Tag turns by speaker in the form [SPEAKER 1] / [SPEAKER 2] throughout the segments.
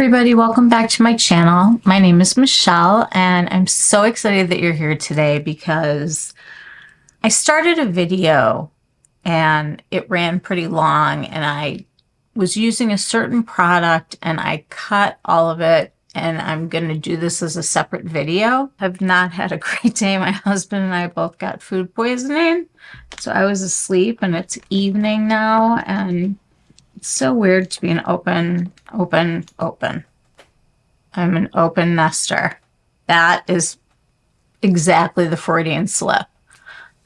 [SPEAKER 1] everybody, welcome back to my channel. My name is Michelle and I'm so excited that you're here today because I started a video and it ran pretty long and I was using a certain product and I cut all of it and I'm going to do this as a separate video. I've not had a great day. My husband and I both got food poisoning, so I was asleep and it's evening now and it's so weird to be an open. I'm an open nester. That is exactly the Freudian slip.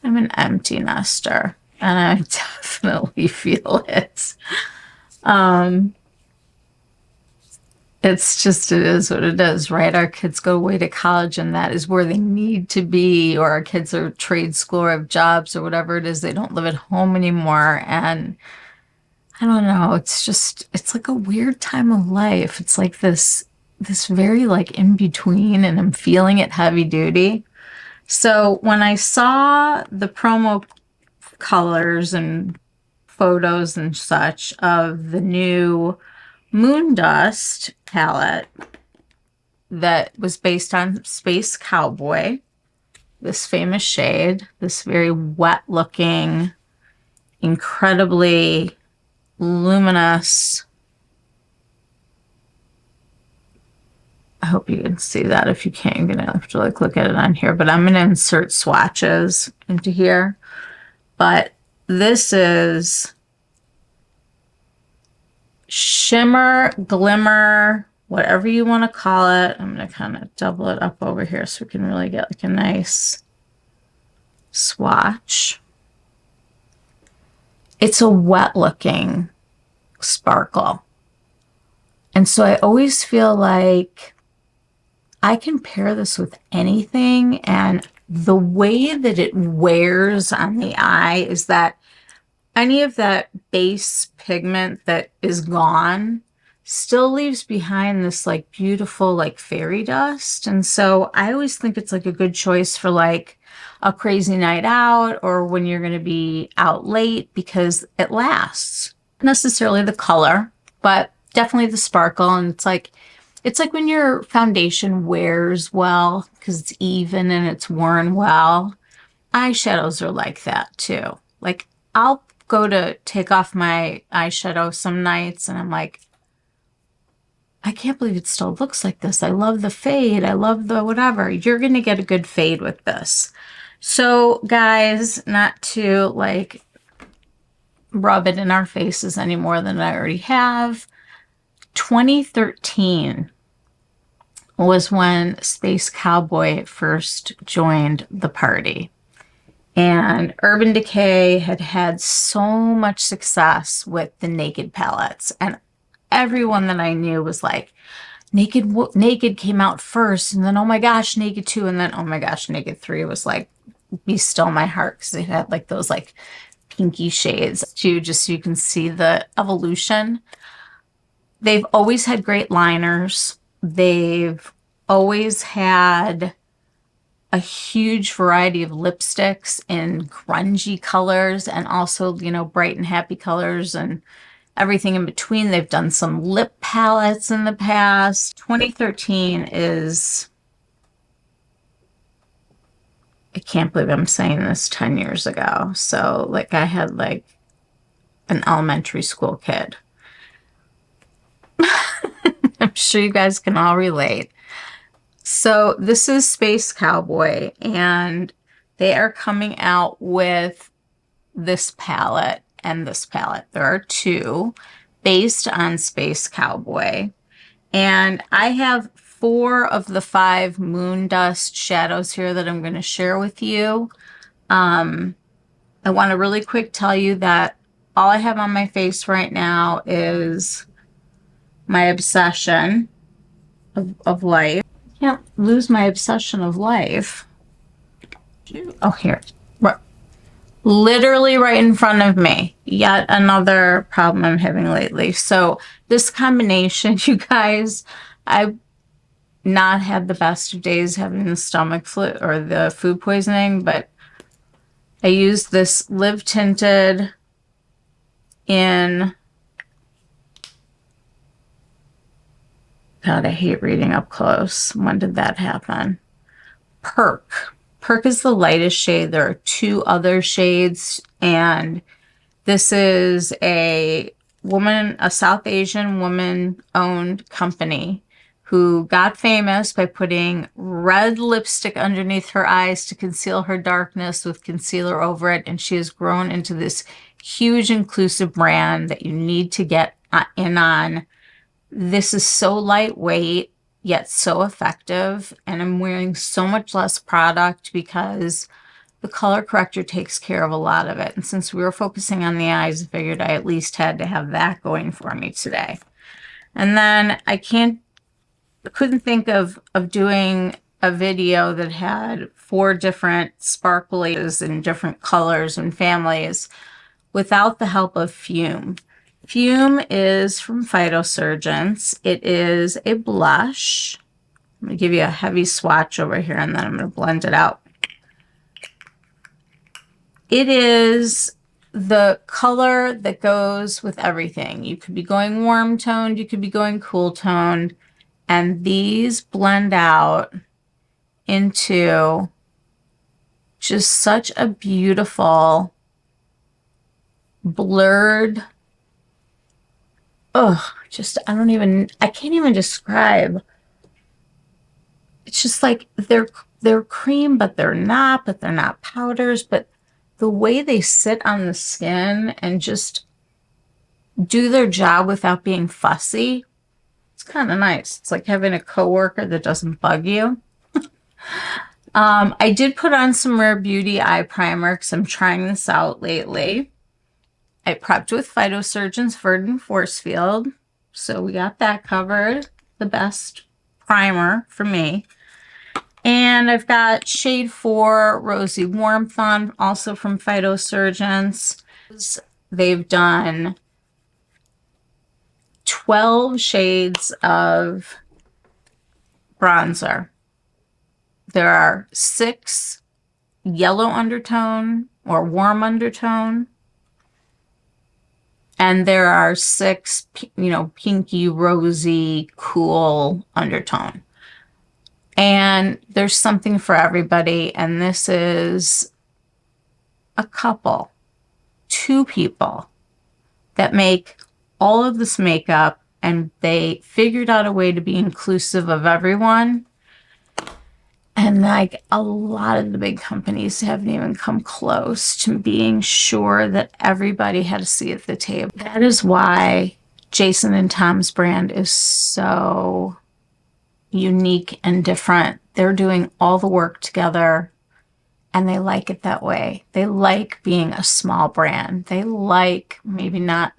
[SPEAKER 1] I'm an empty nester, and I definitely feel it. It's just, it is what it is, right? Our kids go away to college, and that is where they need to be, or our kids are trade school or have jobs or whatever it is. They don't live at home anymore, and I don't know. It's just, it's like a weird time of life. It's like this very like in between, and I'm feeling it heavy duty. So when I saw the promo colors and photos and such of the new Moondust palette that was based on Space Cowboy, this famous shade, this very wet looking, incredibly luminous. I hope you can see that. If you can't, you're gonna have to like look at it on here, but I'm gonna insert swatches into here. But this is shimmer, glimmer, whatever you want to call it. I'm gonna kind of double it up over here so we can really get like a nice swatch. It's a wet looking sparkle. And so I always feel like I can pair this with anything, and the way that it wears on the eye is that any of that base pigment that is gone still leaves behind this like beautiful like fairy dust. And so I always think it's like a good choice for like a crazy night out or when you're going to be out late, because it lasts. Not necessarily the color, but definitely the sparkle. And it's like when your foundation wears well because it's even and it's worn well. Eyeshadows are like that too. Like I'll go to take off my eyeshadow some nights and I'm like, I can't believe it still looks like this. I love the fade. I love the whatever. You're going to get a good fade with this. So guys, not to like rub it in our faces any more than I already have. 2013 was when Space Cowboy first joined the party. And Urban Decay had had so much success with the Naked palettes. And everyone that I knew was like, Naked came out first. And then, oh my gosh, Naked 2. And then, oh my gosh, Naked 3 was like, Be Still My Heart. Because it had like those like pinky shades too, just so you can see the evolution. They've always had great liners. They've always had a huge variety of lipsticks in grungy colors and also, you know, bright and happy colors and everything in between. They've done some lip palettes in the past. 2013 is, I can't believe I'm saying this 10 years ago. So like I had like an elementary school kid. I'm sure you guys can all relate. So this is Space Cowboy, and they are coming out with this palette and this palette. There are two based on Space Cowboy. And I have 4 of the 5 Moondust shadows here that I'm going to share with you. I want to really quick tell you that all I have on my face right now is my obsession of life. Can't lose my obsession of life. Oh, here. Literally right in front of me. Yet another problem I'm having lately. So this combination, you guys, I've not had the best of days having the stomach flu or the food poisoning, but I used this Live Tinted in God, I hate reading up close. When did that happen? Perk. Perk is the lightest shade. There are two other shades, and this is a woman, a South Asian woman-owned company who got famous by putting red lipstick underneath her eyes to conceal her darkness with concealer over it, and she has grown into this huge inclusive brand that you need to get in on. This is so lightweight, yet so effective, and I'm wearing so much less product because the color corrector takes care of a lot of it. And since we were focusing on the eyes, I figured I at least had to have that going for me today. And then I couldn't think of doing a video that had 4 different sparklies in different colors and families without the help of Fume. Fume is from Phytosurgence. It is a blush. I'm going to give you a heavy swatch over here, and then I'm going to blend it out. It is the color that goes with everything. You could be going warm toned, you could be going cool toned, and these blend out into just such a beautiful blurred, I can't even describe. It's just like they're cream, but they're not powders, but the way they sit on the skin and just do their job without being fussy, it's kind of nice. It's like having a coworker that doesn't bug you. I did put on some Rare Beauty eye primer because I'm trying this out lately. I prepped with Phytosurgence Verdant Force Field, so we got that covered. The best primer for me. And I've got shade 4 Rosy Warmth on, also from Phytosurgence. They've done 12 shades of bronzer. There are 6 yellow undertone or warm undertone. And there are 6, pinky, rosy, cool undertone. And there's something for everybody. And this is a couple, 2 people that make all of this makeup, and they figured out a way to be inclusive of everyone. And like a lot of the big companies haven't even come close to being sure that everybody had a seat at the table. That is why Jason and Tom's brand is so unique and different. They're doing all the work together, and they like it that way. They like being a small brand. They like, maybe not,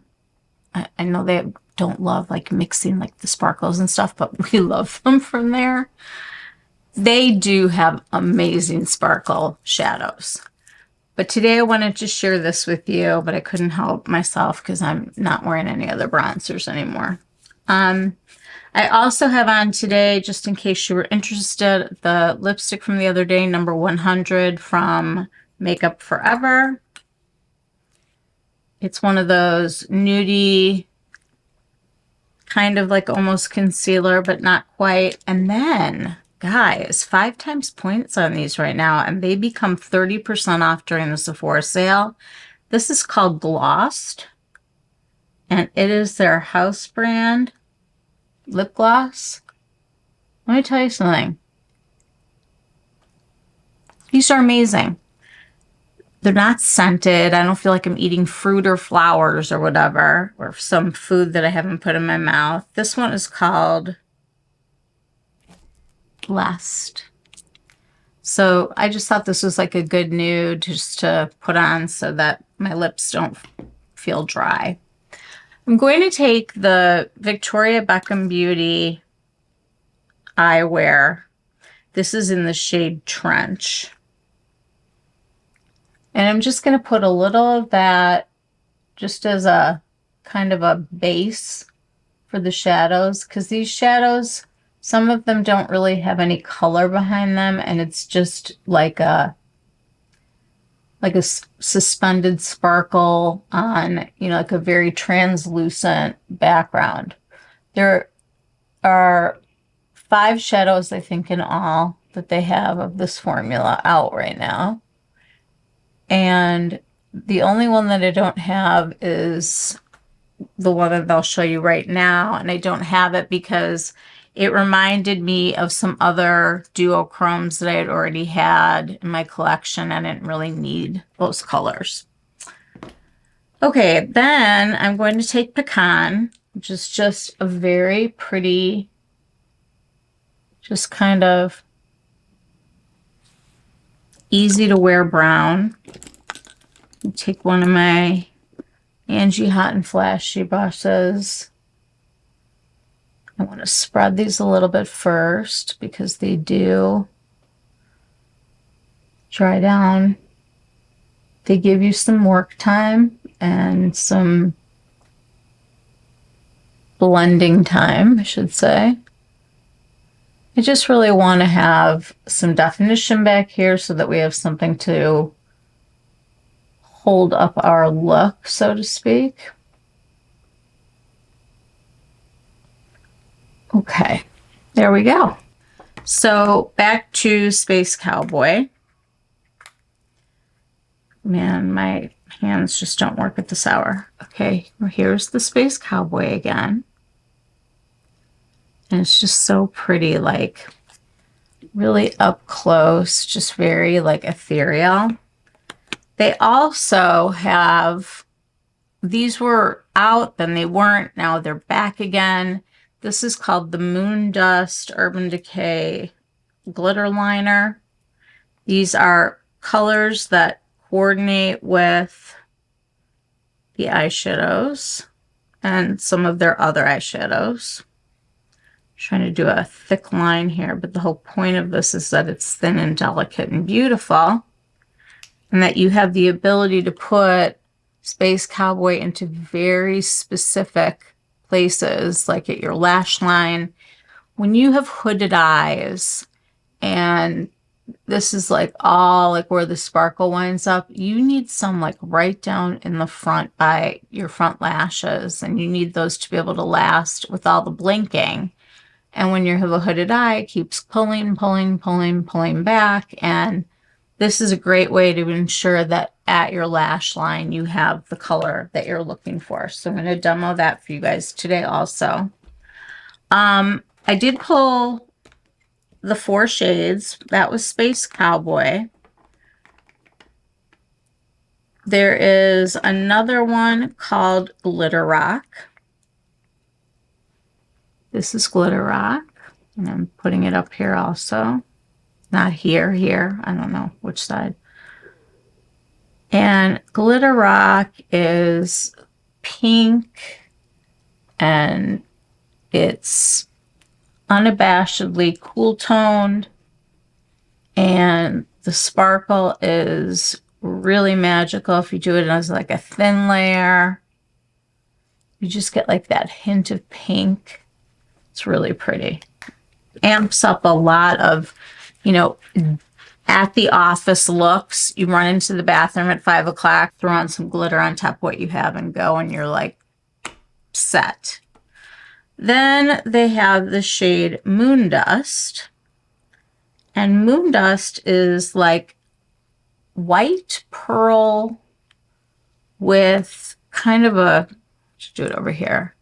[SPEAKER 1] I know they don't love like mixing like the sparkles and stuff, but we love them from there. They do have amazing sparkle shadows. But today I wanted to share this with you, but I couldn't help myself because I'm not wearing any other bronzers anymore. I also have on today, just in case you were interested, the lipstick from the other day, number 100 from Makeup Forever. It's one of those nudie, kind of like almost concealer, but not quite. And then, guys, 5 times points on these right now, and they become 30% off during the Sephora sale. This is called Glossed, and it is their house brand lip gloss. Let me tell you something. These are amazing. They're not scented. I don't feel like I'm eating fruit or flowers or whatever, or some food that I haven't put in my mouth. This one is called Blessed. So I just thought this was like a good nude just to put on so that my lips don't feel dry. I'm going to take the Victoria Beckham Beauty eyewear. This is in the shade Trench. And I'm just going to put a little of that just as a kind of a base for the shadows, because these shadows, some of them don't really have any color behind them, and it's just like a suspended sparkle on, like a very translucent background. They're are 5 shadows, I think, in all that they have of this formula out right now. And the only one that I don't have is the one that I'll show you right now. And I don't have it because it reminded me of some other duochromes that I had already had in my collection. I didn't really need those colors. Okay, then I'm going to take Pecan, which is just a very pretty, just kind of easy to wear brown. Take one of my Angie Hot and Flashy brushes. I want to spread these a little bit first because they do dry down. They give you some work time and some blending time, I should say. I just really want to have some definition back here so that we have something to hold up our look, so to speak. Okay, there we go. So back to Space Cowboy. Man, my hands just don't work at this hour. Okay, well, here's the Space Cowboy again. And it's just so pretty, like really up close, just very like ethereal. They also have, these were out, then they weren't, now they're back again. This is called the Moondust Urban Decay Glitter Liner. These are colors that coordinate with the eyeshadows and some of their other eyeshadows. I'm trying to do a thick line here, but the whole point of this is that it's thin and delicate and beautiful, and that you have the ability to put Space Cowboy into very specific places, like at your lash line. When you have hooded eyes, and this is like all like where the sparkle winds up, you need some like right down in the front by your front lashes, and you need those to be able to last with all the blinking. And when you have a hooded eye, it keeps pulling, pulling, pulling, pulling back. And this is a great way to ensure that at your lash line, you have the color that you're looking for. So I'm going to demo that for you guys today also. I did pull the 4 shades. That was Space Cowboy. There is another one called Glitter Rock. This is Glitter Rock, and I'm putting it up here also. Not here, here. I don't know which side. And Glitter Rock is pink, and it's unabashedly cool toned, and the sparkle is really magical. If you do it as like a thin layer, you just get like that hint of pink. It's really pretty. Amps up a lot of, you know, at the office looks. You run into the bathroom at 5 o'clock, throw on some glitter on top of what you have and go, and you're like set. Then they have the shade Moondust. And Moondust is like white pearl with kind of a, let's do it over here,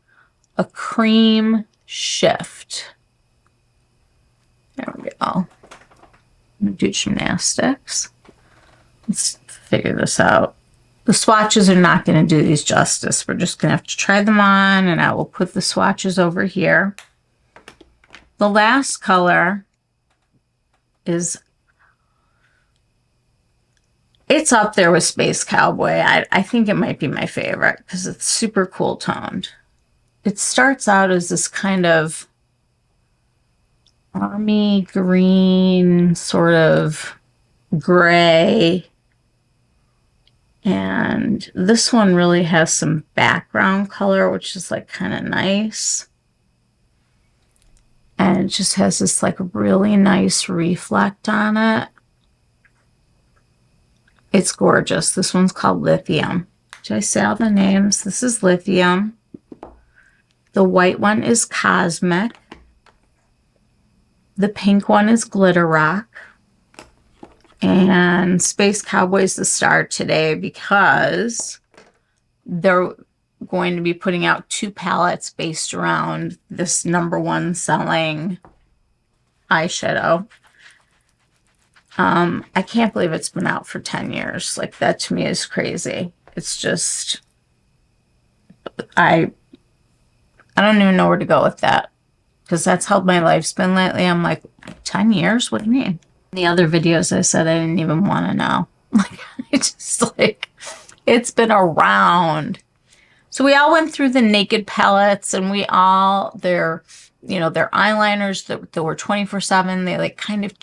[SPEAKER 1] a cream shift. There we go. I'm going to do gymnastics. Let's figure this out. The swatches are not going to do these justice. We're just going to have to try them on, and I will put the swatches over here. The last color is, it's up there with Space Cowboy. I think it might be my favorite because it's super cool toned. It starts out as this kind of army green, sort of gray. And this one really has some background color, which is like kind of nice. And it just has this like really nice reflect on it. It's gorgeous. This one's called Lithium. Did I say all the names? This is Lithium. The white one is Cosmic. The pink one is Glitter Rock. And Space Cowboy's the star today because they're going to be putting out 2 palettes based around this #1 selling eyeshadow. I can't believe it's been out for 10 years. Like, that to me is crazy. It's just, I don't even know where to go with that, because that's how my life's been lately. I'm like, 10 years? What do you mean? In the other videos I said I didn't even want to know. Like, it's just like, it's been around. So we all went through the Naked palettes, and we all, they're eyeliners that were 24/7. They like kind of,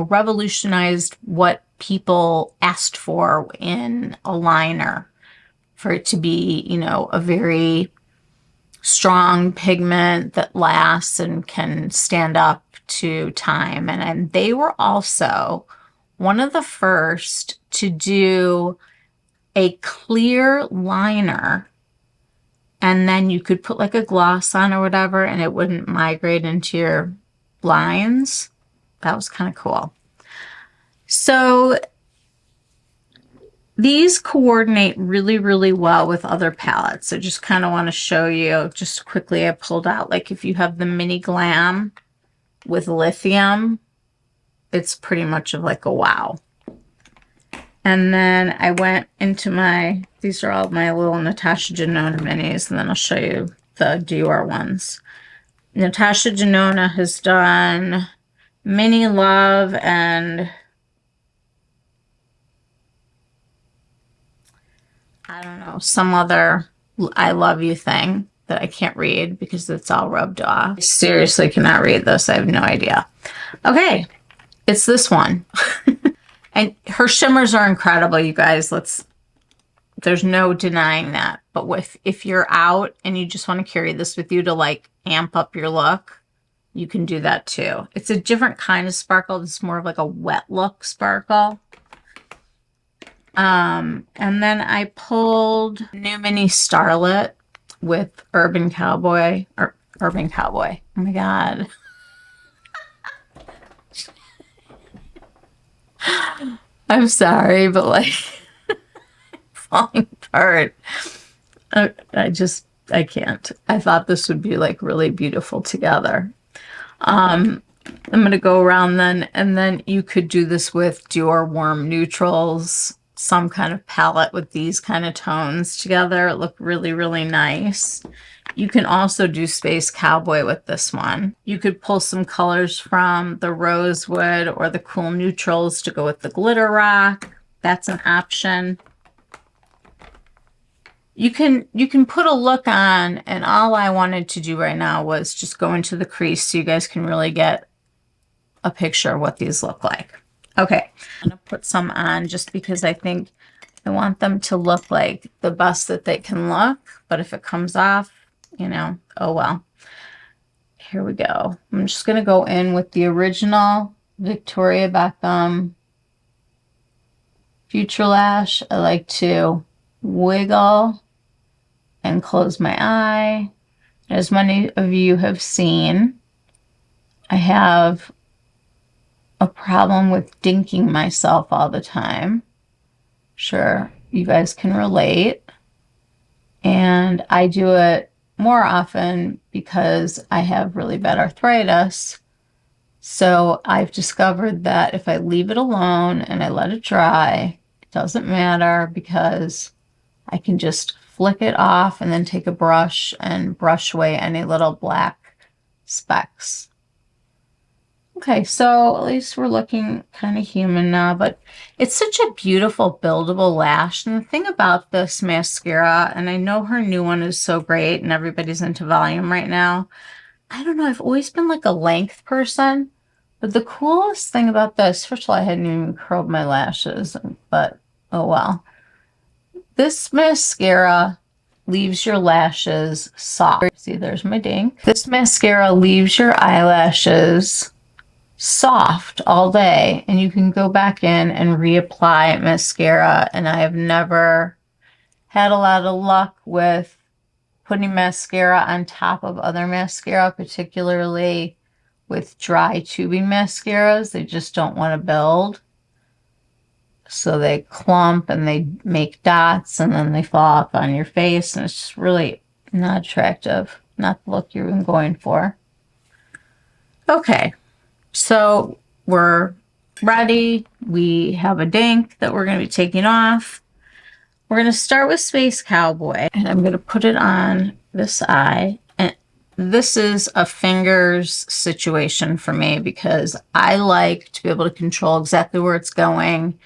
[SPEAKER 1] revolutionized what people asked for in a liner, for it to be, a very strong pigment that lasts and can stand up to time. And they were also one of the first to do a clear liner, and then you could put like a gloss on or whatever, and it wouldn't migrate into your lines. That was kind of cool. So these coordinate really, really well with other palettes. I just kind of want to show you just quickly. I pulled out, like, if you have the Mini Glam with Lithium, it's pretty much of like a wow. And then I went into these are all my little Natasha Denona minis, and then I'll show you the Dior ones. Natasha Denona has done Mini Love and I don't know, some other I love you thing that I can't read because it's all rubbed off. I seriously cannot read this. I have no idea. Okay, it's this one. And her shimmers are incredible, you guys. There's no denying that. But if you're out and you just want to carry this with you to like amp up your look, you can do that too. It's a different kind of sparkle. It's more of like a wet look sparkle. And then I pulled New Mini Starlet with Urban Cowboy. Oh my God. I'm sorry, but like, falling apart. I can't. I thought this would be like really beautiful together. I'm going to go around then, and then you could do this with Dior Warm Neutrals, some kind of palette with these kind of tones together. It look really, really nice. You can also do Space Cowboy with this one. You could pull some colors from the Rosewood or the Cool Neutrals to go with the Glitter Rock. That's an option. You can put a look on, and all I wanted to do right now was just go into the crease so you guys can really get a picture of what these look like. Okay, I'm gonna put some on just because I think I want them to look like the best that they can look, but if it comes off, oh well. Here we go. I'm just gonna go in with the original Victoria Beckham Future Lash. I like to wiggle and close my eye. As many of you have seen, I have a problem with dinking myself all the time. Sure, you guys can relate. And I do it more often because I have really bad arthritis. So I've discovered that if I leave it alone and I let it dry, it doesn't matter, because I can just flick it off and then take a brush and brush away any little black specks. Okay, so at least we're looking kind of human now, but it's such a beautiful buildable lash. And the thing about this mascara, and I know her new one is so great and everybody's into volume right now. I don't know, I've always been like a length person, but the coolest thing about this, first of all, I hadn't even curled my lashes, but oh well. This mascara leaves your lashes soft. See, there's my dink. This mascara leaves your eyelashes soft all day, and you can go back in and reapply mascara. And I have never had a lot of luck with putting mascara on top of other mascara, particularly with dry tubing mascaras. They just don't want to build. So they clump and they make dots and then they fall off on your face, and it's just really not attractive. Not the look you're going for. Okay, so we're ready. We have a dink that we're going to be taking off. We're going to start with Space Cowboy, and I'm going to put it on this eye. And this is a fingers situation for me because I like to be able to control exactly where it's going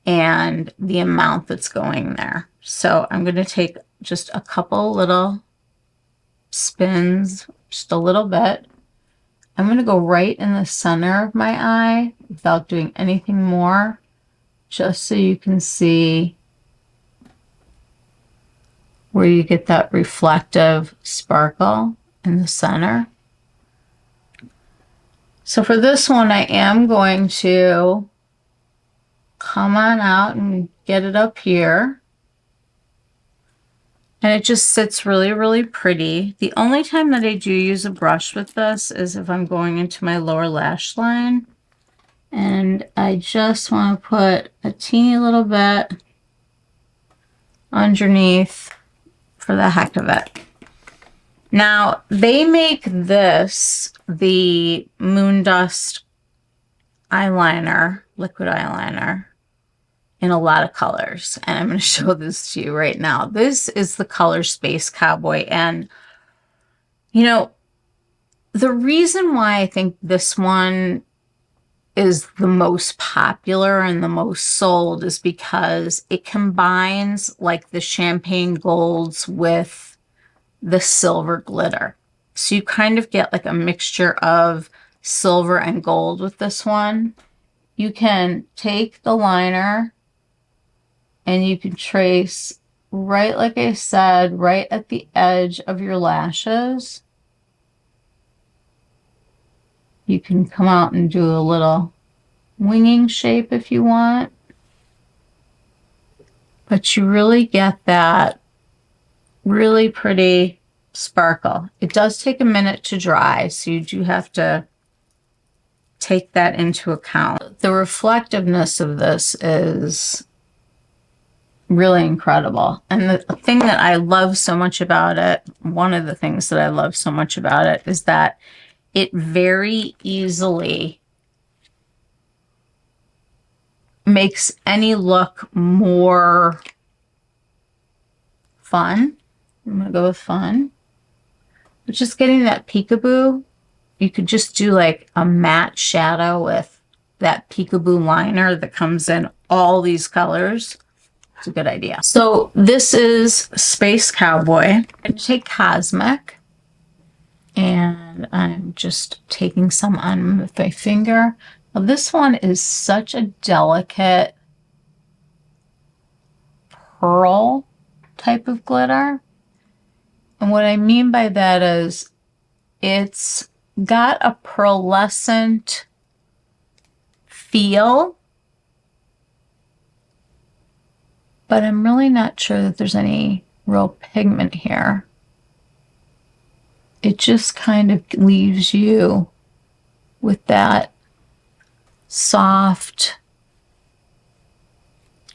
[SPEAKER 1] and the amount that's going there. So I'm going to take just a couple little spins, just a little bit. I'm going to go right in the center of my eye without doing anything more, just so you can see where you get that reflective sparkle in the center. So for this one, I am going to come on out and get it up here. And it just sits really, really pretty. The only time that I do use a brush with this is if I'm going into my lower lash line. And I just want to put a teeny little bit underneath for the heck of it. Now, they make this the Moondust eyeliner, liquid eyeliner, in a lot of colors. And I'm going to show this to you right now. This is the color Space Cowboy. And, you know, the reason why I think this one is the most popular and the most sold is because it combines like the champagne golds with the silver glitter. So you kind of get like a mixture of silver and gold with this one. You can take the liner and you can trace right, like I said, right at the edge of your lashes. You can come out and do a little winging shape if you want. But you really get that really pretty sparkle. It does take a minute to dry, so you do have to take that into account. The reflectiveness of this is really incredible. And the thing that I love so much about it, one of the things that I love so much about it is that it very easily makes any look more fun. I'm going to go with fun. But just getting that peekaboo, you could just do like a matte shadow with that peekaboo liner that comes in all these colors. It's a good idea. So this is Space Cowboy. I'm going to take Cosmic, and I'm just taking some on with my finger. Now this one is such a delicate pearl type of glitter. And what I mean by that is it's got a pearlescent feel, but I'm really not sure that there's any real pigment here. It just kind of leaves you with that soft,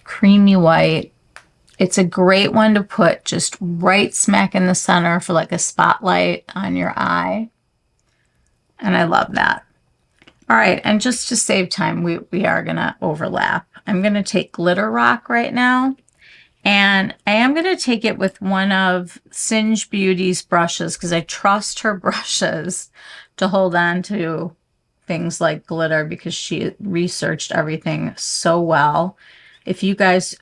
[SPEAKER 1] creamy white. It's a great one to put just right smack in the center for like a spotlight on your eye. And I love that. All right, and just to save time, we are going to overlap. I'm going to take Glitter Rock right now. And I am going to take it with one of Singe Beauty's brushes because I trust her brushes to hold on to things like glitter because she researched everything so well. If you guys,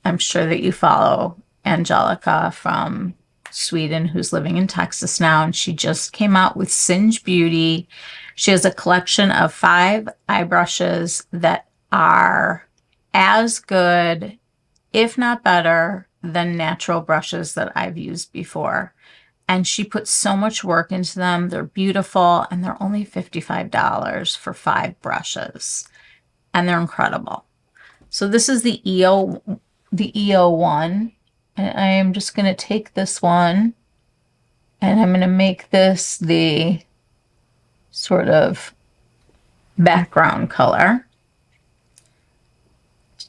[SPEAKER 1] I'm sure that you follow Angelica from Sweden, who's living in Texas now, and she just came out with Singe Beauty. She has a collection of 5 eye brushes that are as good, if not better, than natural brushes that I've used before. And she puts so much work into them. They're beautiful, and they're only $55 for 5 brushes. And they're incredible. So this is the EO one. And I am just going to take this one, and I'm going to make this the sort of background color.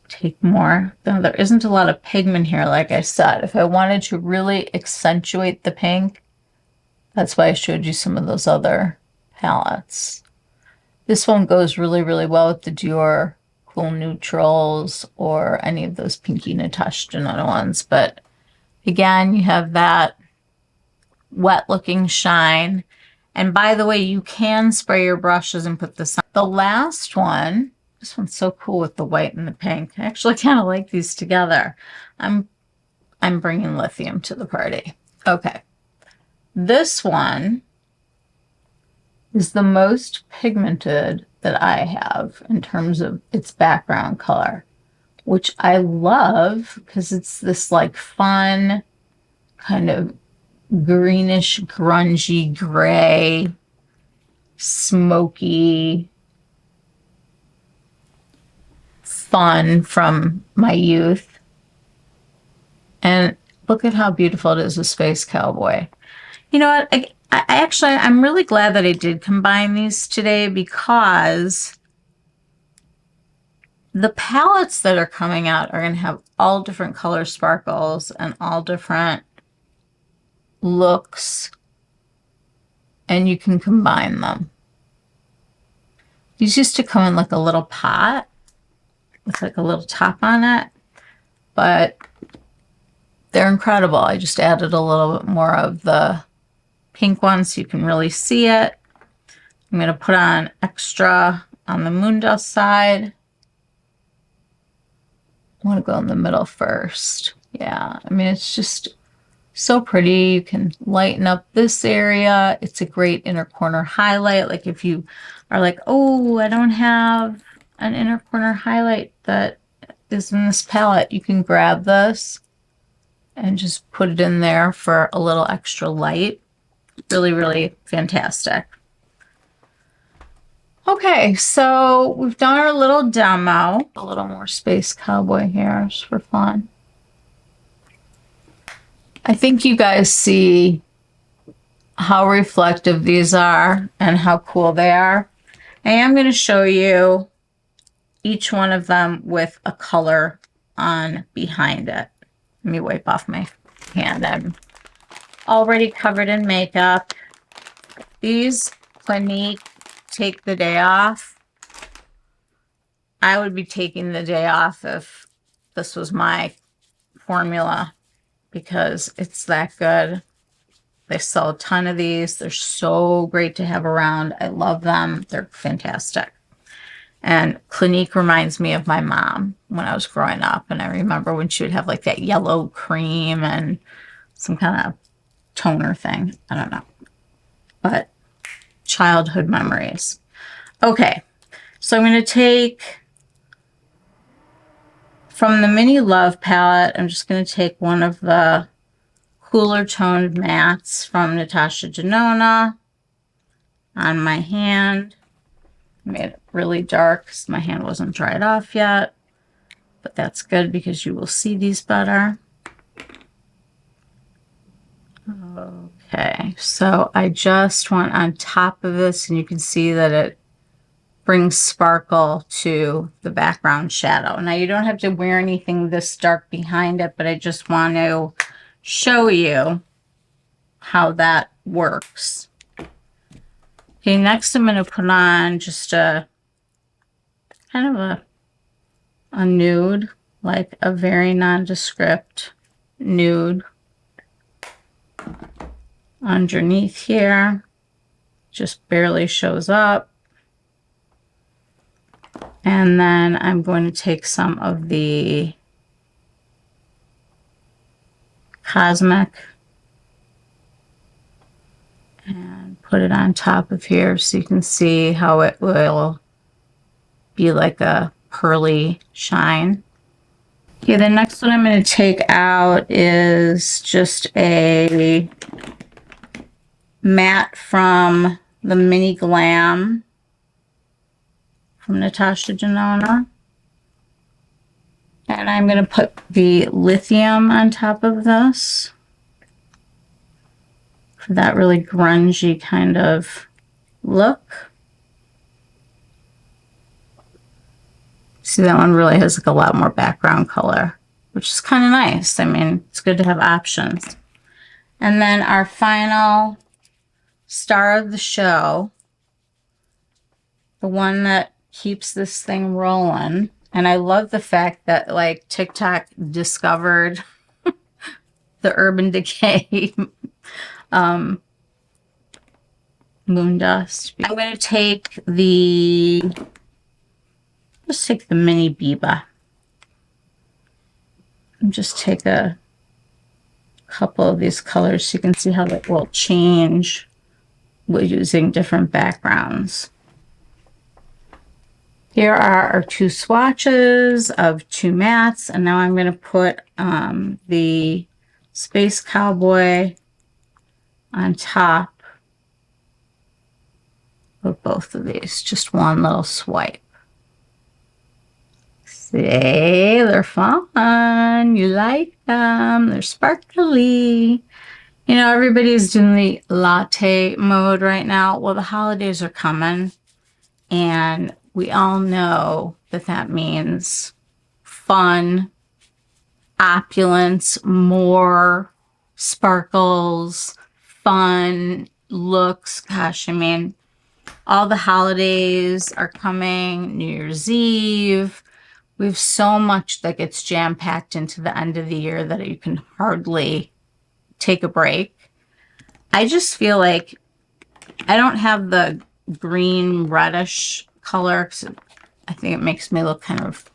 [SPEAKER 1] Take more. Now, there isn't a lot of pigment here, like I said. If I wanted to really accentuate the pink, that's why I showed you some of those other palettes. This one goes really, really well with the Dior Cool Neutrals or any of those pinky Natasha Denona ones. But again, you have that wet looking shine. And by the way, you can spray your brushes and put this on. The last one, this one's so cool with the white and the pink. I actually kind of like these together. I'm bringing lithium to the party. Okay. This one is the most pigmented that I have in terms of its background color, which I love because it's this like fun kind of greenish, grungy gray, smoky fun from my youth. And look at how beautiful it is with Space Cowboy. You know what? I'm really glad that I did combine these today because the palettes that are coming out are going to have all different color sparkles and all different looks, and you can combine them. These used to come in like a little pot with like a little top on it, but they're incredible. I just added a little bit more of the pink one so you can really see it. I'm going to put on extra on the Moondust side. I want to go in the middle first. Yeah, I mean, it's just so pretty. You can lighten up this area. It's a great inner corner highlight. Like if you are like, oh, I don't have an inner corner highlight that is in this palette, you can grab this and just put it in there for a little extra light. Really, really fantastic. Okay, so we've done our little demo. A little more Space Cowboy here just for fun. I think you guys see how reflective these are and how cool they are. I am going to show you each one of them with a color on behind it. Let me wipe off my hand. I'm already covered in makeup. These Clinique Take the Day Off. I would be taking the day off if this was my formula because it's that good. They sell a ton of these. They're so great to have around. I love them. They're fantastic. And Clinique reminds me of my mom when I was growing up. And I remember when she would have like that yellow cream and some kind of toner thing. I don't know. But childhood memories. Okay. So I'm going to take from the Mini Love palette, I'm just going to take one of the cooler toned mattes from Natasha Denona on my hand. I made it really dark because my hand wasn't dried off yet, but that's good because you will see these better. Okay, so I just went on top of this and you can see that it brings sparkle to the background shadow. Now you don't have to wear anything this dark behind it, but I just want to show you how that works. Okay, next I'm going to put on just a kind of a nude, like a very nondescript nude underneath here. Just barely shows up. And then I'm going to take some of the Cosmic and put it on top of here so you can see how it will be like a pearly shine. Okay, the next one I'm going to take out is just a matte from the Mini Glam from Natasha Denona. And I'm going to put the lithium on top of this for that really grungy kind of look. See, that one really has like a lot more background color, which is kind of nice. I mean, it's good to have options. And then our final star of the show, the one that keeps this thing rolling. And I love the fact that like TikTok discovered the Urban Decay Moondust. I'm going to take let's take the mini Biba. And just take a couple of these colors so you can see how that will change with using different backgrounds. Here are our two swatches of two mattes, and now I'm going to put the Space Cowboy on top of both of these. Just one little swipe. See, they're fun. You like them. They're sparkly. You know, everybody's doing the latte mode right now. Well, the holidays are coming, and we all know that that means fun, opulence, more sparkles, fun looks. Gosh, I mean, all the holidays are coming, New Year's Eve. We have so much that gets jam-packed into the end of the year that you can hardly take a break. I just feel like I don't have the green reddish color because I think it makes me look kind of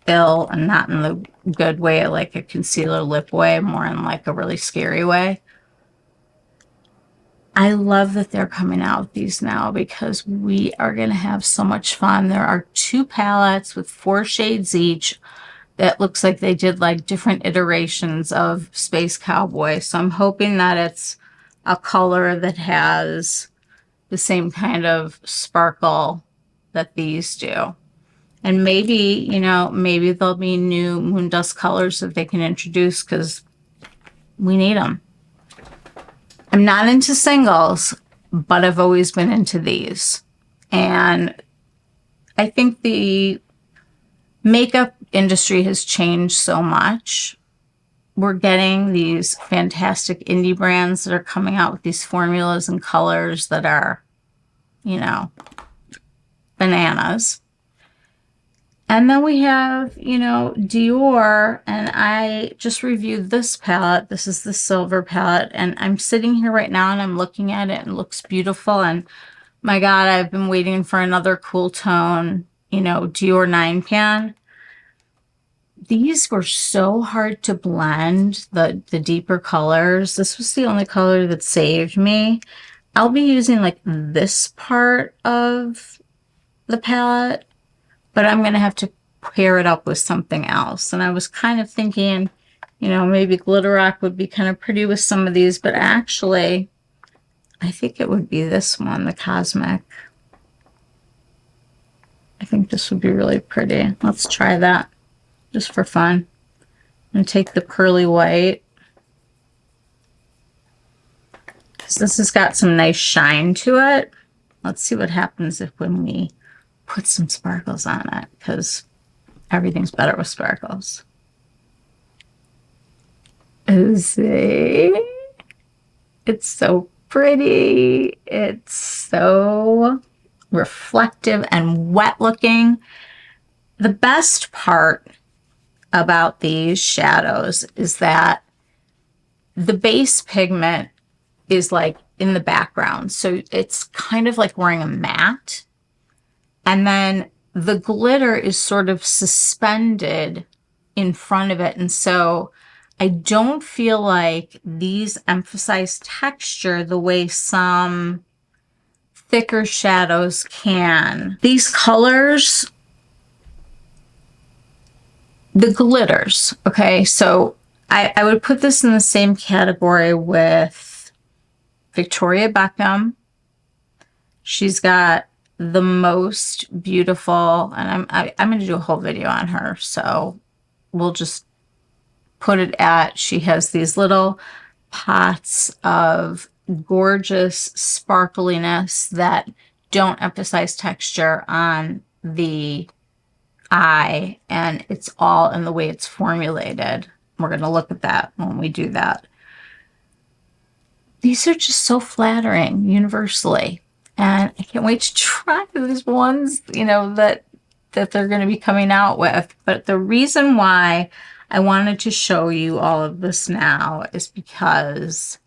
[SPEAKER 1] ill, and not in the good way, like a concealer lip way, more in like a really scary way. I love that they're coming out with these now because we are going to have so much fun. There are two palettes with 4 shades each that looks like they did like different iterations of Space Cowboy. So I'm hoping that it's a color that has the same kind of sparkle that these do. And maybe, you know, maybe there'll be new Moondust colors that they can introduce because we need them. I'm not into singles, but I've always been into these. And I think the makeup industry has changed so much. We're getting these fantastic indie brands that are coming out with these formulas and colors that are, you know, bananas. And then we have, you know, Dior, and I just reviewed this palette. This is the silver palette, and I'm sitting here right now and I'm looking at it and it looks beautiful. And my God, I've been waiting for another cool tone, you know, Dior 9 pan. These were so hard to blend, the deeper colors. This was the only color that saved me. I'll be using like this part of the palette, but I'm going to have to pair it up with something else. And I was kind of thinking, you know, maybe Glitter Rock would be kind of pretty with some of these, but actually, I think it would be this one, the Cosmic. I think this would be really pretty. Let's try that just for fun. I'm going to take the Pearly White, because this has got some nice shine to it. Let's see what happens when we put some sparkles on it, because everything's better with sparkles. See? It's so pretty. It's so reflective and wet looking. The best part about these shadows is that the base pigment is like in the background. So it's kind of like wearing a matte. And then the glitter is sort of suspended in front of it. And so I don't feel like these emphasize texture the way some thicker shadows can. These colors, the glitters, okay? So I would put this in the same category with Victoria Beckham. She's got the most beautiful, and I'm going to do a whole video on her, so we'll just put it at, she has these little pots of gorgeous sparkliness that don't emphasize texture on the eye, and it's all in the way it's formulated. We're going to look at that when we do that. These are just so flattering universally, and I can't wait to try these ones, you know, that they're going to be coming out with. But the reason why I wanted to show you all of this now is because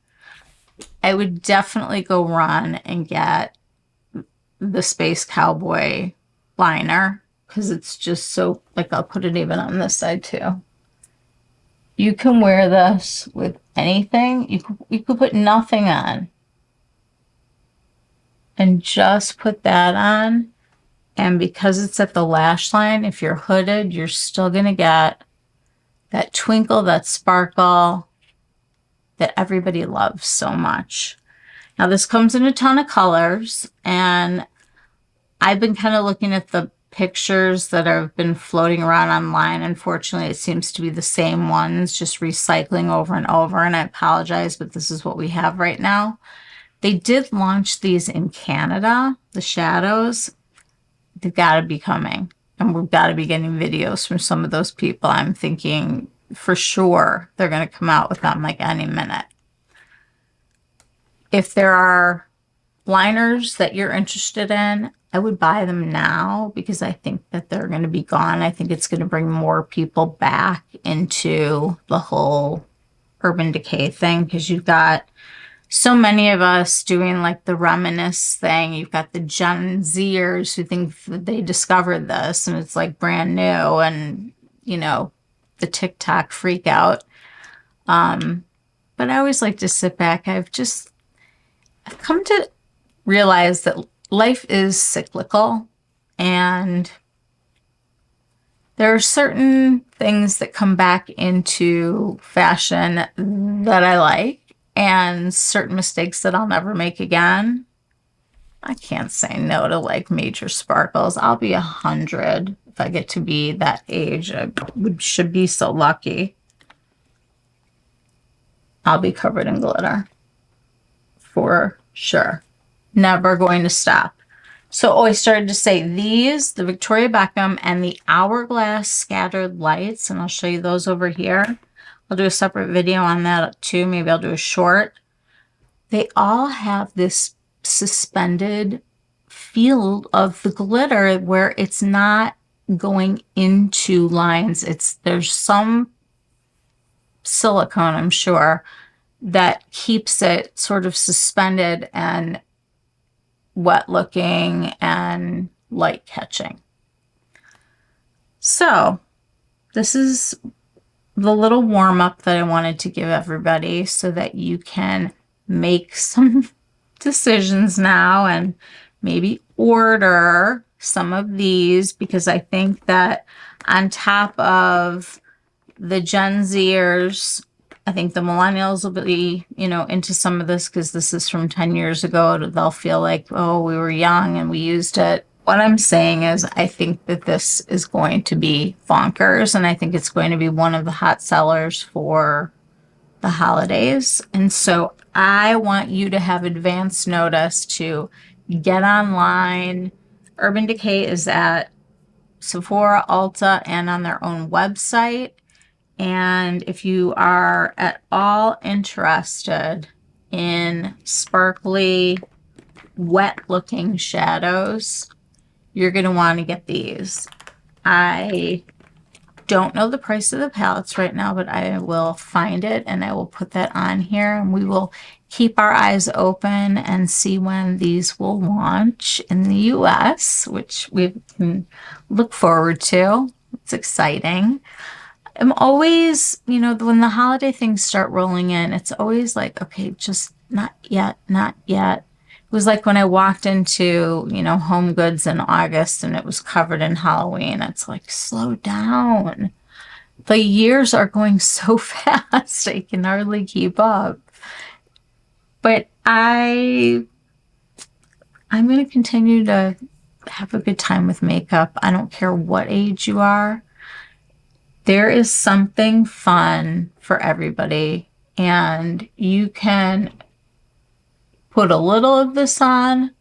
[SPEAKER 1] I would definitely go run and get the Space Cowboy liner, because it's just so, like, I'll put it even on this side too. You can wear this with anything. You could put nothing on and just put that on. And because it's at the lash line, if you're hooded, you're still going to get that twinkle, that sparkle that everybody loves so much. Now, this comes in a ton of colors, and I've been kind of looking at the pictures that have been floating around online. Unfortunately, it seems to be the same ones, just recycling over and over, and I apologize, but this is what we have right now. They did launch these in Canada, the shadows. They've got to be coming, and we've got to be getting videos from some of those people. I'm thinking for sure they're going to come out with them like any minute. If there are liners that you're interested in, I would buy them now, because I think that they're going to be gone. I think it's going to bring more people back into the whole Urban Decay thing, because you've got so many of us doing like the reminisce thing. You've got the Gen Zers who think that they discovered this and it's like brand new, and, you know, the TikTok freak out. But I always like to sit back. I've come to realize that life is cyclical, and there are certain things that come back into fashion that I like, and certain mistakes that I'll never make again. I can't say no to like major sparkles. I'll be 100 if I get to be that age. Should be so lucky. I'll be covered in glitter for sure. Never going to stop. So, I started to say these, the Victoria Beckham and the Hourglass Scattered Lights, and I'll show you those over here. I'll do a separate video on that too. Maybe I'll do a short. They all have this suspended feel of the glitter where it's not going into lines. There's some silicone, I'm sure, that keeps it sort of suspended and wet looking and light catching. So this is the little warm up that I wanted to give everybody so that you can make some decisions now and maybe order some of these, because I think that on top of the Gen Zers, I think the millennials will be, you know, into some of this, because this is from 10 years ago. They'll feel like, oh, we were young and we used it. What I'm saying is I think that this is going to be bonkers, and I think it's going to be one of the hot sellers for the holidays. And so I want you to have advance notice to get online. Urban Decay is at Sephora, Ulta, and on their own website. And if you are at all interested in sparkly, wet looking shadows, you're going to want to get these. I don't know the price of the palettes right now, but I will find it and I will put that on here, and we will keep our eyes open and see when these will launch in the US, which we can look forward to. It's exciting. I'm always, you know, when the holiday things start rolling in, it's always like, okay, just not yet, not yet. It was like when I walked into, you know, Home Goods in August and it was covered in Halloween. It's like, slow down. The years are going so fast, I can hardly keep up. But I'm going to continue to have a good time with makeup. I don't care what age you are. There is something fun for everybody, and you can put a little of this on,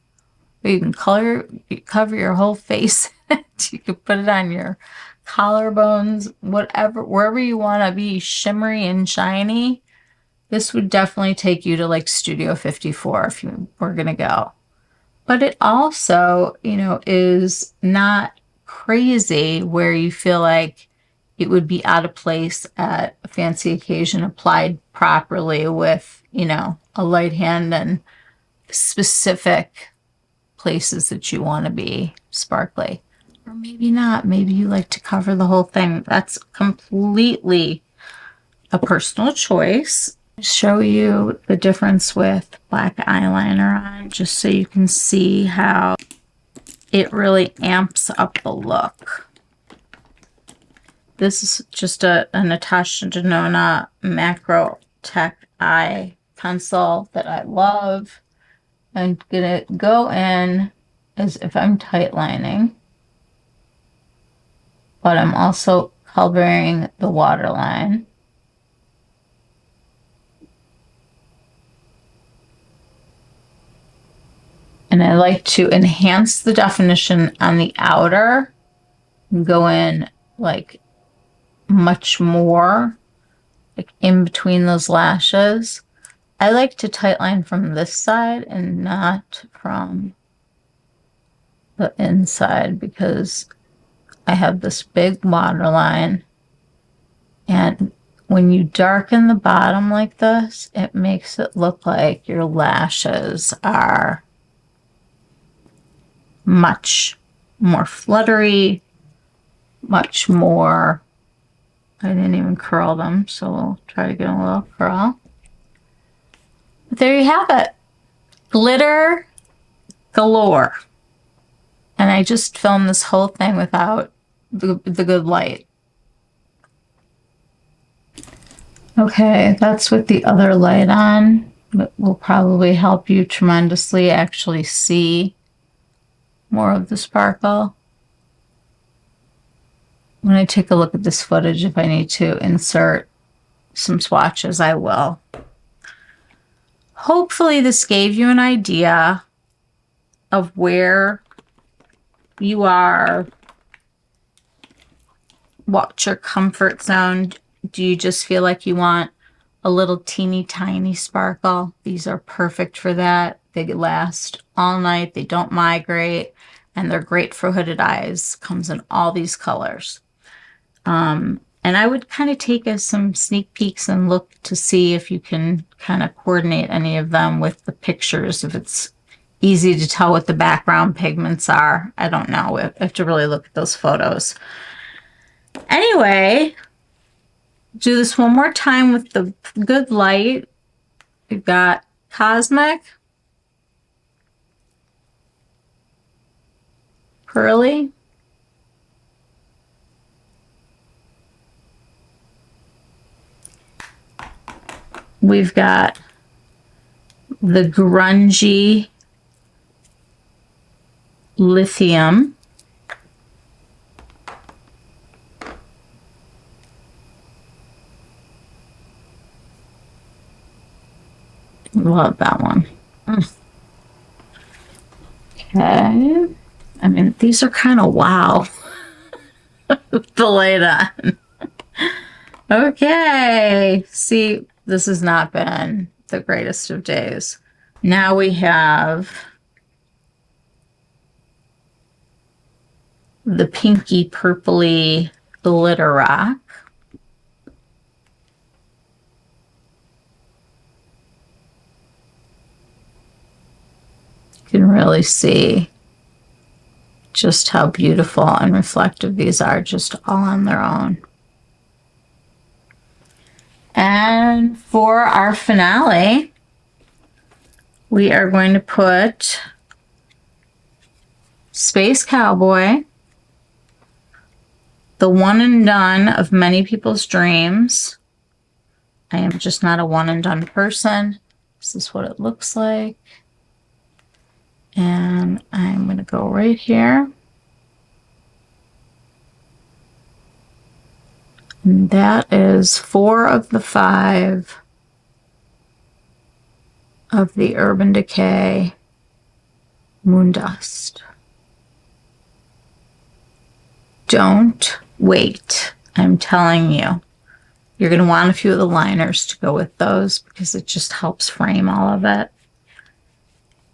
[SPEAKER 1] or you can cover your whole face. You can put it on your collarbones, whatever, wherever you want to be shimmery and shiny. This would definitely take you to like Studio 54 if you were going to go. But it also, you know, is not crazy where you feel like it would be out of place at a fancy occasion applied properly with, you know, a light hand and specific places that you want to be sparkly. Or maybe not. Maybe you like to cover the whole thing. That's completely a personal choice. Show you the difference with black eyeliner on, just so you can see how it really amps up the look. This is just a Natasha Denona Macro Tech Eye pencil that I love. I'm gonna go in as if I'm tightlining, but I'm also covering the waterline. And I like to enhance the definition on the outer and go in like much more, like in between those lashes. I like to tightline from this side and not from the inside because I have this big waterline. And when you darken the bottom like this, it makes it look like your lashes are much more fluttery, much more. I didn't even curl them, so we'll try to get a little curl. But there you have it. Glitter galore. And I just filmed this whole thing without the good light. Okay, that's with the other light on. It will probably help you tremendously actually see more of the sparkle. When I take a look at this footage, if I need to insert some swatches, I will. Hopefully this gave you an idea of where you are. What's your comfort zone? Do you just feel like you want a little teeny tiny sparkle? These are perfect for that. They last all night. They don't migrate. And they're great for hooded eyes. Comes in all these colors. And I would kind of take some sneak peeks and look to see if you can kind of coordinate any of them with the pictures. If it's easy to tell what the background pigments are. I don't know. I have to really look at those photos. Anyway, do this one more time with the good light. We've got Cosmic, Pearly, we've got the grungy Lithium, love that one. Okay, I mean, these are kind of wow. The light on. Okay, see, this has not been the greatest of days. Now we have the pinky purpley glitter rock. You can really see just how beautiful and reflective these are, just all on their own. And for our finale, we are going to put Space Cowboy, the one and done of many people's dreams. I am just not a one and done person. This is what it looks like. And I'm going to go right here. And that is 4 of the 5 of the Urban Decay Moondust. Don't wait. I'm telling you. You're going to want a few of the liners to go with those because it just helps frame all of it.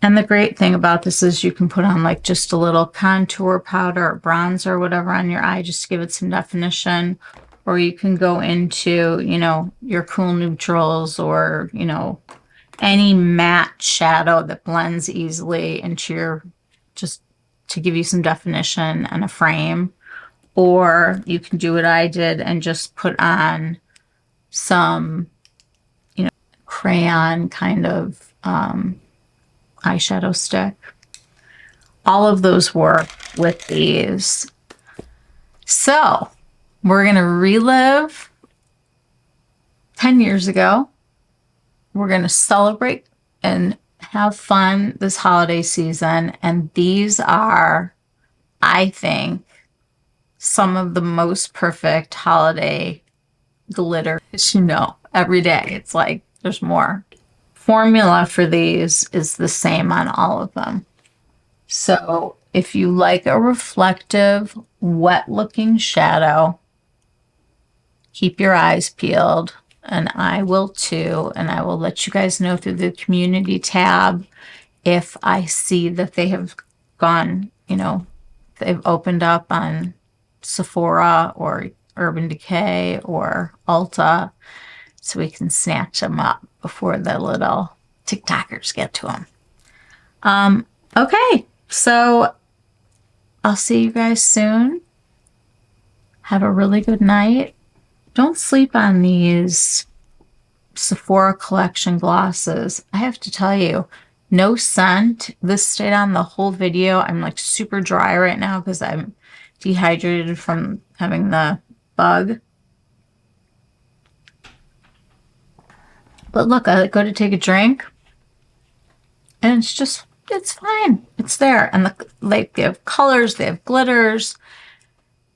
[SPEAKER 1] And the great thing about this is you can put on like just a little contour powder or bronzer or whatever on your eye just to give it some definition. Or you can go into, you know, your cool neutrals or, you know, any matte shadow that blends easily into your, just to give you some definition and a frame. Or you can do what I did and just put on some, you know, crayon kind of eyeshadow stick. All of those work with these. So we're going to relive 10 years ago. We're going to celebrate and have fun this holiday season. And these are, I think, some of the most perfect holiday glitter. As you know, every day it's like there's more. Formula for these is the same on all of them. So if you like a reflective, wet looking shadow, keep your eyes peeled, and I will too. And I will let you guys know through the community tab if I see that they have gone, you know, they've opened up on Sephora or Urban Decay or Ulta, so we can snatch them up before the little TikTokers get to them. Okay, so I'll see you guys soon. Have a really good night. Don't sleep on these Sephora collection glosses. I have to tell you, no scent. This stayed on the whole video. I'm like super dry right now because I'm dehydrated from having the bug. But look, I go to take a drink and it's just, it's fine. It's there. And they have colors, they have glitters,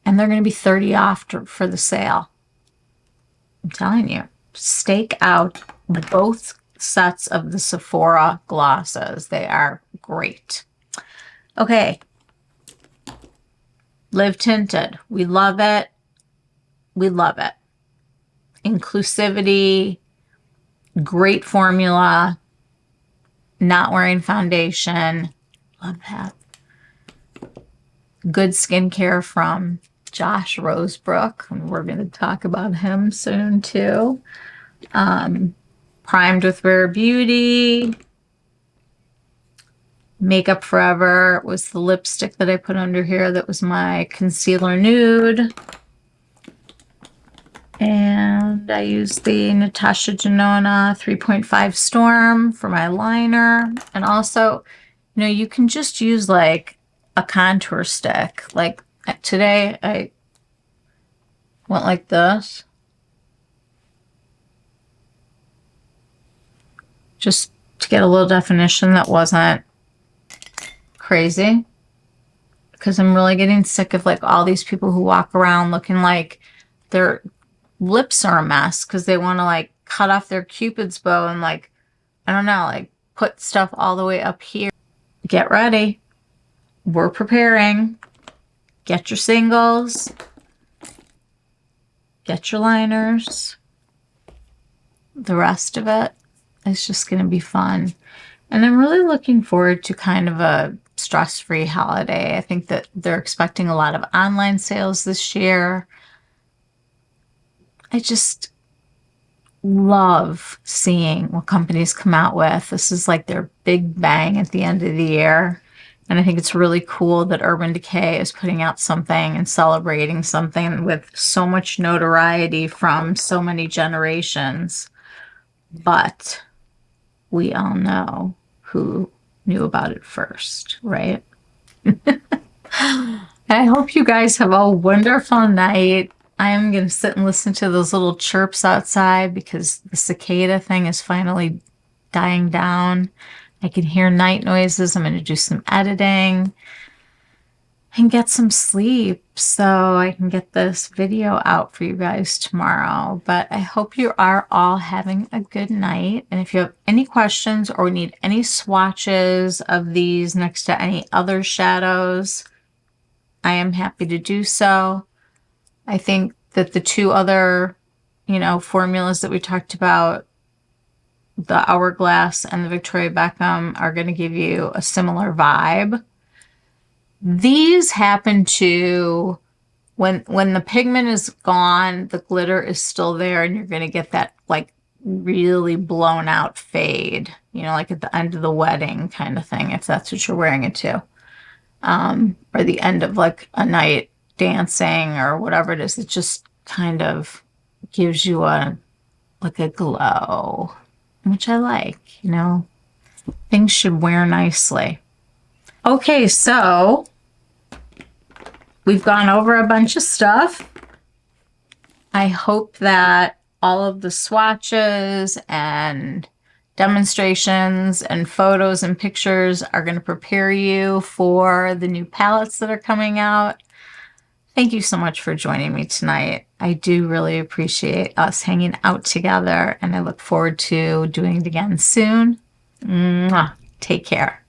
[SPEAKER 1] and they're going to be 30 off for the sale. I'm telling you, stake out both sets of the Sephora glosses. They are great. Okay. Live Tinted. We love it. We love it. Inclusivity, great formula, not wearing foundation. Love that. Good skincare from Josh Rosebrook. And we're going to talk about him soon too. Primed with Rare Beauty. Makeup Forever was the lipstick that I put under here. That was my concealer nude. And I used the Natasha Denona 3.5 Storm for my liner. And also, you know, you can just use like a contour stick. Like today I went like this. Just to get a little definition that wasn't crazy. Because I'm really getting sick of like all these people who walk around looking like their lips are a mess because they want to like cut off their Cupid's bow and like, I don't know, like put stuff all the way up here. Get ready. We're preparing. Get your singles. Get your liners. The rest of it is just going to be fun. And I'm really looking forward to kind of a stress-free holiday. I think that they're expecting a lot of online sales this year. I just love seeing what companies come out with. This is like their big bang at the end of the year. And I think it's really cool that Urban Decay is putting out something and celebrating something with so much notoriety from so many generations. But we all know who knew about it first, right? I hope you guys have a wonderful night. I am going to sit and listen to those little chirps outside because the cicada thing is finally dying down. I can hear night noises. I'm going to do some editing. and get some sleep so I can get this video out for you guys tomorrow. But I hope you are all having a good night. And if you have any questions or need any swatches of these next to any other shadows, I am happy to do so. I think that the two other, formulas that we talked about, the Hourglass and the Victoria Beckham, are going to give you a similar vibe. These happen to, when the pigment is gone, the glitter is still there, and you're going to get that like really blown out fade, like at the end of the wedding kind of thing, if that's what you're wearing it to. Or the end of like a night dancing or whatever it is. It just kind of gives you a glow, which I like, Things should wear nicely. Okay, so we've gone over a bunch of stuff. I hope that all of the swatches and demonstrations and photos and pictures are going to prepare you for the new palettes that are coming out. Thank you so much for joining me tonight. I do really appreciate us hanging out together, and I look forward to doing it again soon. Mwah. Take care.